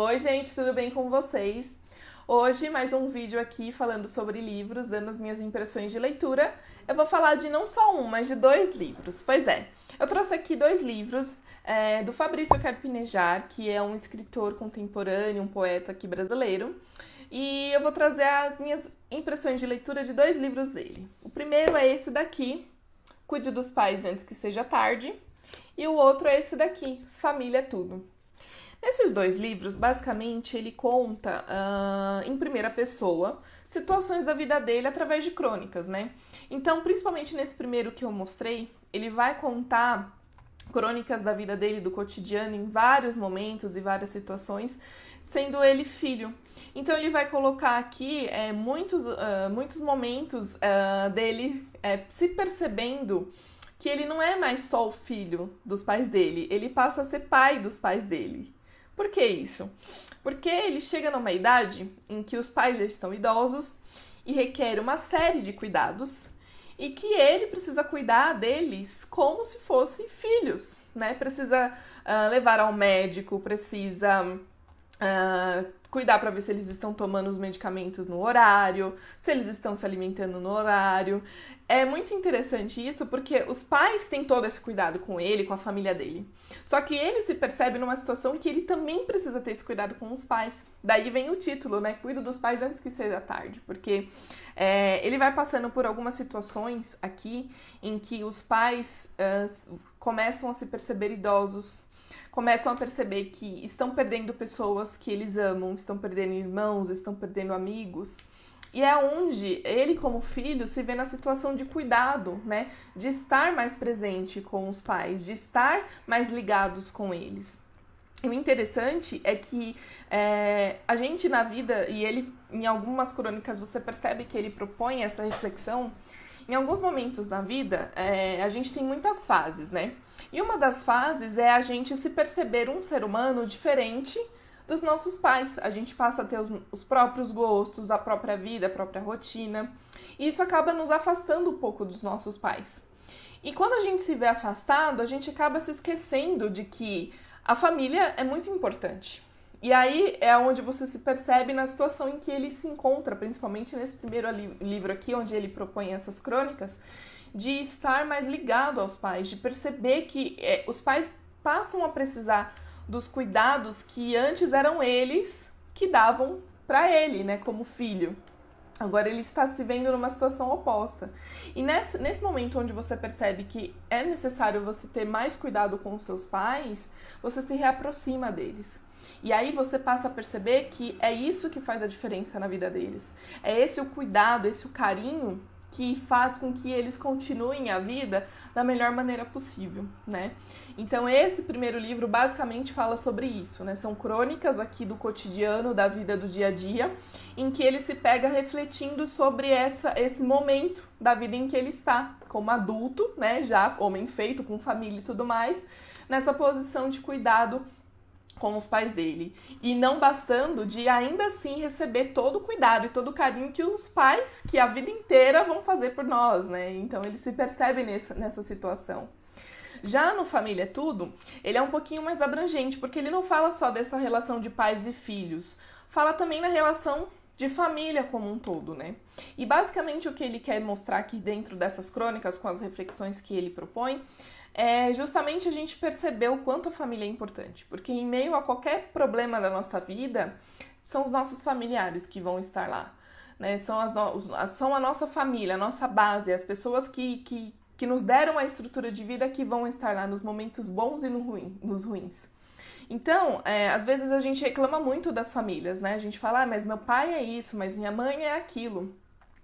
Oi, gente, tudo bem com vocês? Hoje, mais um vídeo aqui falando sobre livros, dando as minhas impressões de leitura. Eu vou falar de não só um, mas de dois livros. Pois é, eu trouxe aqui dois livros do Fabrício Carpinejar, que é um escritor contemporâneo, um poeta aqui brasileiro. E eu vou trazer as minhas impressões de leitura de dois livros dele. O primeiro é esse daqui, Cuide dos Pais Antes que Seja Tarde. E o outro é esse daqui, Família é Tudo. Nesses dois livros, basicamente, ele conta em primeira pessoa situações da vida dele através de crônicas, né? Então, principalmente nesse primeiro que eu mostrei, ele vai contar crônicas da vida dele, do cotidiano, em vários momentos e várias situações, sendo ele filho. Então, ele vai colocar aqui muitos momentos dele se percebendo que ele não é mais só o filho dos pais dele, ele passa a ser pai dos pais dele. Por que isso? Porque ele chega numa idade em que os pais já estão idosos e requer uma série de cuidados e que ele precisa cuidar deles como se fossem filhos, né? Precisa levar ao médico, precisa cuidar para ver se eles estão tomando os medicamentos no horário, se eles estão se alimentando no horário. É muito interessante isso porque os pais têm todo esse cuidado com ele, com a família dele. Só que ele se percebe numa situação que ele também precisa ter esse cuidado com os pais. Daí vem o título, né? Cuido dos pais antes que seja tarde. Porque ele vai passando por algumas situações aqui em que os pais começam a se perceber idosos, começam a perceber que estão perdendo pessoas que eles amam, estão perdendo irmãos, estão perdendo amigos. E é onde ele, como filho, se vê na situação de cuidado, né? De estar mais presente com os pais, de estar mais ligados com eles. E o interessante é que a gente na vida, e ele em algumas crônicas você percebe que ele propõe essa reflexão, em alguns momentos na vida a gente tem muitas fases, né? E uma das fases é a gente se perceber um ser humano diferente dos nossos pais. A gente passa a ter os próprios gostos, a própria vida, a própria rotina. E isso acaba nos afastando um pouco dos nossos pais. E quando a gente se vê afastado, a gente acaba se esquecendo de que a família é muito importante. E aí é onde você se percebe na situação em que ele se encontra, principalmente nesse primeiro livro aqui, onde ele propõe essas crônicas, de estar mais ligado aos pais, de perceber que os pais passam a precisar dos cuidados que antes eram eles que davam para ele, né, como filho. Agora ele está se vendo numa situação oposta. E nesse momento onde você percebe que é necessário você ter mais cuidado com os seus pais, você se reaproxima deles. E aí você passa a perceber que é isso que faz a diferença na vida deles. É esse o cuidado, esse o carinho que faz com que eles continuem a vida da melhor maneira possível, né? Então esse primeiro livro basicamente fala sobre isso, né? São crônicas aqui do cotidiano, da vida do dia a dia, em que ele se pega refletindo sobre esse momento da vida em que ele está, como adulto, né? Já homem feito, com família e tudo mais, nessa posição de cuidado com os pais dele. E não bastando de ainda assim receber todo o cuidado e todo o carinho que os pais, que a vida inteira vão fazer por nós, né? Então ele se percebe nessa situação. Já no Família é Tudo, ele é um pouquinho mais abrangente, porque ele não fala só dessa relação de pais e filhos, fala também na relação de família como um todo, né? E basicamente o que ele quer mostrar aqui dentro dessas crônicas, com as reflexões que ele propõe, é justamente a gente perceber o quanto a família é importante, porque em meio a qualquer problema da nossa vida, são os nossos familiares que vão estar lá, né? São a nossa família, a nossa base, as pessoas que nos deram a estrutura de vida que vão estar lá nos momentos bons e nos ruins. Então, às vezes a gente reclama muito das famílias, né? A gente fala, mas meu pai é isso, mas minha mãe é aquilo.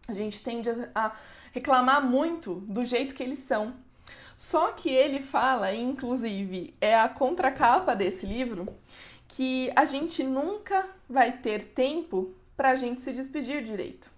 A gente tende a reclamar muito do jeito que eles são. Só que ele fala, inclusive, é a contracapa desse livro, que a gente nunca vai ter tempo para a gente se despedir direito.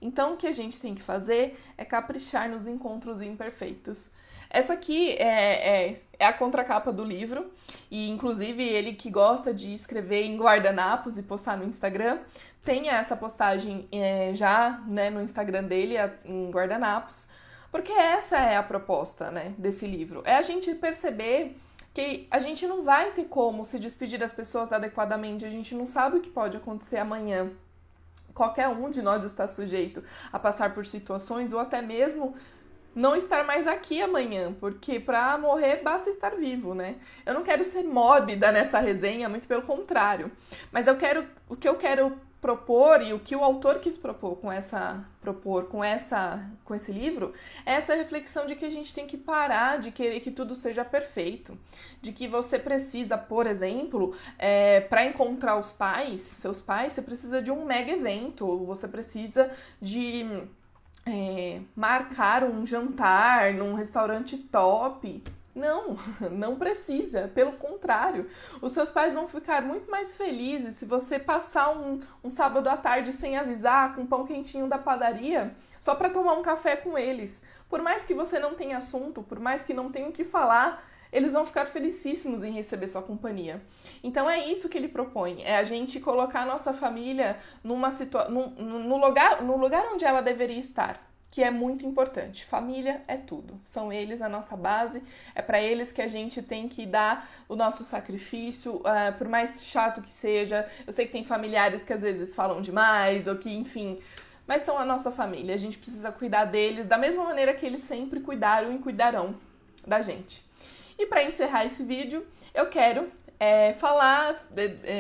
Então, o que a gente tem que fazer é caprichar nos encontros imperfeitos. Essa aqui é a contracapa do livro, e inclusive ele que gosta de escrever em guardanapos e postar no Instagram, tem essa postagem já, né, no Instagram dele, em guardanapos, porque essa é a proposta, né, desse livro. É a gente perceber que a gente não vai ter como se despedir das pessoas adequadamente, a gente não sabe o que pode acontecer amanhã. Qualquer um de nós está sujeito a passar por situações ou até mesmo não estar mais aqui amanhã, porque para morrer basta estar vivo, né? Eu não quero ser mórbida nessa resenha, muito pelo contrário. Mas o que eu quero propor e o que o autor quis propor com esse livro é essa reflexão de que a gente tem que parar de querer que tudo seja perfeito, de que você precisa, por exemplo, para encontrar seus pais, você precisa de um mega evento, ou você precisa de marcar um jantar num restaurante top. Não, não precisa. Pelo contrário, os seus pais vão ficar muito mais felizes se você passar um sábado à tarde sem avisar, com pão quentinho da padaria, só para tomar um café com eles. Por mais que você não tenha assunto, por mais que não tenha o que falar, eles vão ficar felicíssimos em receber sua companhia. Então é isso que ele propõe, é a gente colocar a nossa família no lugar onde ela deveria estar, que é muito importante. Família é tudo, são eles a nossa base, é para eles que a gente tem que dar o nosso sacrifício, por mais chato que seja. Eu sei que tem familiares que às vezes falam demais, ou que, enfim, mas são a nossa família, a gente precisa cuidar deles da mesma maneira que eles sempre cuidaram e cuidarão da gente. E para encerrar esse vídeo, eu quero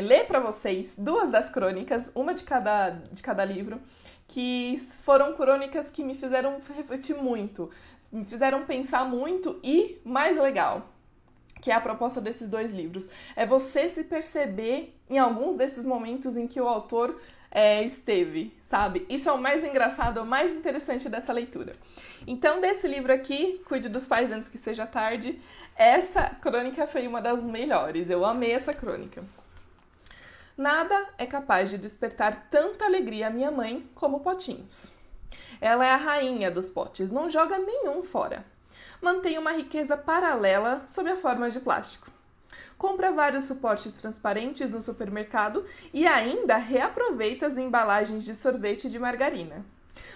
ler para vocês 2 das crônicas, uma de cada livro, que foram crônicas que me fizeram refletir muito, me fizeram pensar muito e, mais legal, que é a proposta desses 2 livros, é você se perceber em alguns desses momentos em que o autor esteve, sabe? Isso é o mais engraçado, é o mais interessante dessa leitura. Então, desse livro aqui, Cuide dos Pais Antes que Seja Tarde, essa crônica foi uma das melhores, eu amei essa crônica. Nada é capaz de despertar tanta alegria à minha mãe como potinhos. Ela é a rainha dos potes, não joga nenhum fora. Mantém uma riqueza paralela sob a forma de plástico. Compra vários suportes transparentes no supermercado e ainda reaproveita as embalagens de sorvete e de margarina.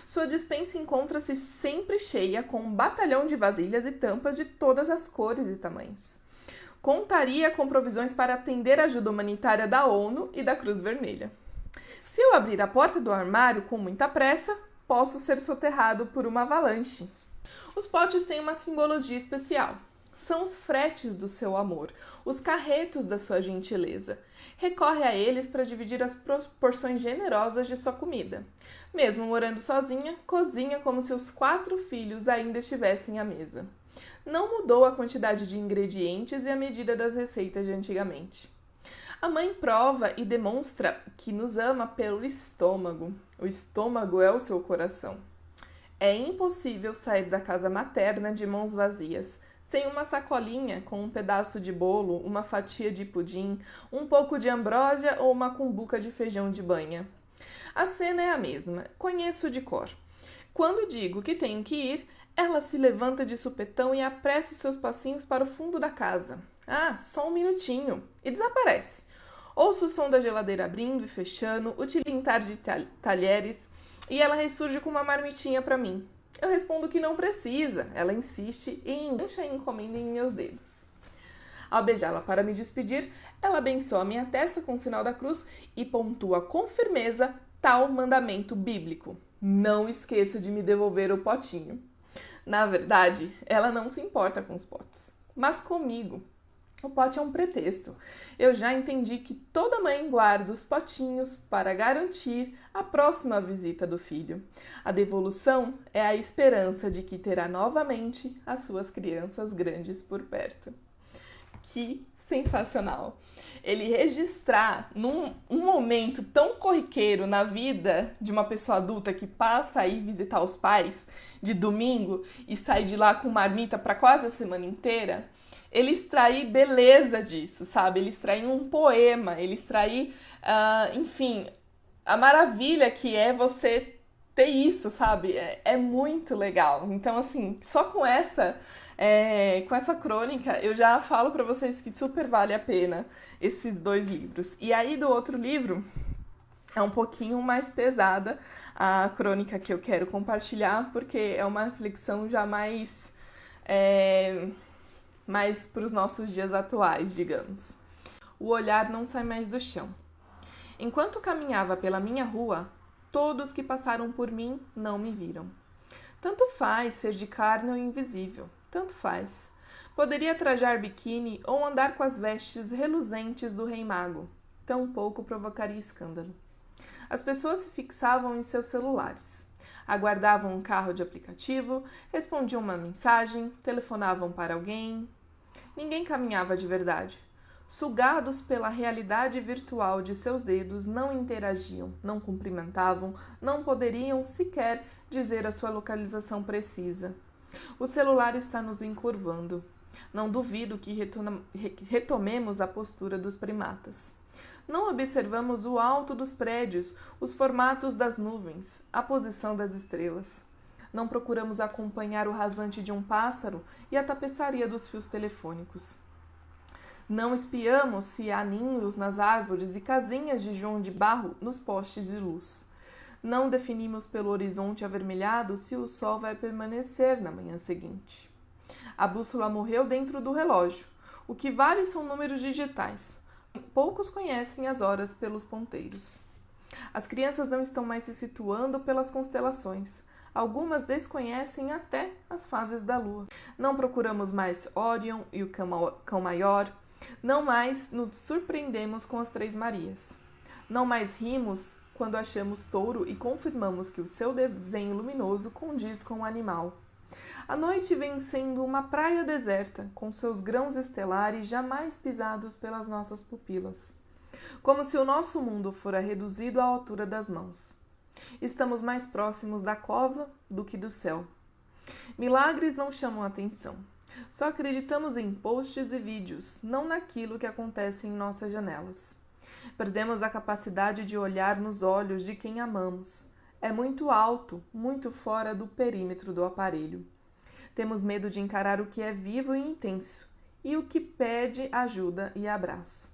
Sua despensa encontra-se sempre cheia com um batalhão de vasilhas e tampas de todas as cores e tamanhos. Contaria com provisões para atender a ajuda humanitária da ONU e da Cruz Vermelha. Se eu abrir a porta do armário com muita pressa, posso ser soterrado por uma avalanche. Os potes têm uma simbologia especial. São os fretes do seu amor, os carretos da sua gentileza. Recorre a eles para dividir as porções generosas de sua comida. Mesmo morando sozinha, cozinha como se os 4 filhos ainda estivessem à mesa. Não mudou a quantidade de ingredientes e a medida das receitas de antigamente. A mãe prova e demonstra que nos ama pelo estômago. O estômago é o seu coração. É impossível sair da casa materna de mãos vazias, sem uma sacolinha com um pedaço de bolo, uma fatia de pudim, um pouco de ambrósia ou uma cumbuca de feijão de banha. A cena é a mesma, conheço de cor. Quando digo que tenho que ir, ela se levanta de supetão e apressa os seus passinhos para o fundo da casa. Ah, só um minutinho! E desaparece. Ouço o som da geladeira abrindo e fechando, o tilintar de talheres, e ela ressurge com uma marmitinha para mim. Eu respondo que não precisa. Ela insiste e engancha a encomenda em meus dedos. Ao beijá-la para me despedir, ela abençoa minha testa com o sinal da cruz e pontua com firmeza tal mandamento bíblico. Não esqueça de me devolver o potinho. Na verdade, ela não se importa com os potes, mas comigo. O pote é um pretexto. Eu já entendi que toda mãe guarda os potinhos para garantir a próxima visita do filho. A devolução é a esperança de que terá novamente as suas crianças grandes por perto. Que sensacional! Ele registrar num momento tão corriqueiro na vida de uma pessoa adulta que passa a ir visitar os pais de domingo e sai de lá com marmita para quase a semana inteira, ele extrair beleza disso, sabe? Ele extrair um poema, ele extrair, enfim, a maravilha que é você ter isso, sabe? É muito legal. Então, assim, só com essa crônica, eu já falo pra vocês que super vale a pena esses 2 livros. E aí, do outro livro, é um pouquinho mais pesada a crônica que eu quero compartilhar, porque é uma reflexão já mais mas para os nossos dias atuais, digamos. O olhar não sai mais do chão. Enquanto caminhava pela minha rua, todos que passaram por mim não me viram. Tanto faz ser de carne ou invisível, tanto faz. Poderia trajar biquíni ou andar com as vestes reluzentes do rei mago. Tampouco provocaria escândalo. As pessoas se fixavam em seus celulares. Aguardavam um carro de aplicativo, respondiam uma mensagem, telefonavam para alguém. Ninguém caminhava de verdade. Sugados pela realidade virtual de seus dedos, não interagiam, não cumprimentavam, não poderiam sequer dizer a sua localização precisa. O celular está nos encurvando. Não duvido que retomemos a postura dos primatas. Não observamos o alto dos prédios, os formatos das nuvens, a posição das estrelas. Não procuramos acompanhar o rasante de um pássaro e a tapeçaria dos fios telefônicos. Não espiamos se há ninhos nas árvores e casinhas de João de Barro nos postes de luz. Não definimos pelo horizonte avermelhado se o sol vai permanecer na manhã seguinte. A bússola morreu dentro do relógio. O que vale são números digitais. Poucos conhecem as horas pelos ponteiros. As crianças não estão mais se situando pelas constelações. Algumas desconhecem até as fases da lua. Não procuramos mais Órion e o Cão Maior. Não mais nos surpreendemos com as Três Marias. Não mais rimos quando achamos touro e confirmamos que o seu desenho luminoso condiz com o animal. A noite vem sendo uma praia deserta, com seus grãos estelares jamais pisados pelas nossas pupilas. Como se o nosso mundo fora reduzido à altura das mãos. Estamos mais próximos da cova do que do céu. Milagres não chamam atenção. Só acreditamos em posts e vídeos, não naquilo que acontece em nossas janelas. Perdemos a capacidade de olhar nos olhos de quem amamos. É muito alto, muito fora do perímetro do aparelho. Temos medo de encarar o que é vivo e intenso, e o que pede ajuda e abraço.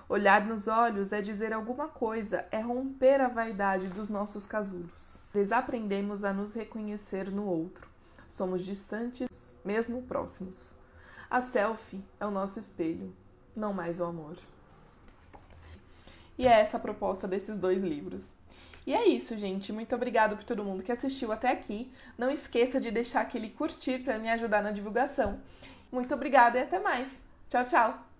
Olhar nos olhos é dizer alguma coisa, é romper a vaidade dos nossos casulos. Desaprendemos a nos reconhecer no outro. Somos distantes, mesmo próximos. A selfie é o nosso espelho, não mais o amor. E é essa a proposta desses 2 livros. E é isso, gente. Muito obrigada por todo mundo que assistiu até aqui. Não esqueça de deixar aquele curtir para me ajudar na divulgação. Muito obrigada e até mais. Tchau, tchau!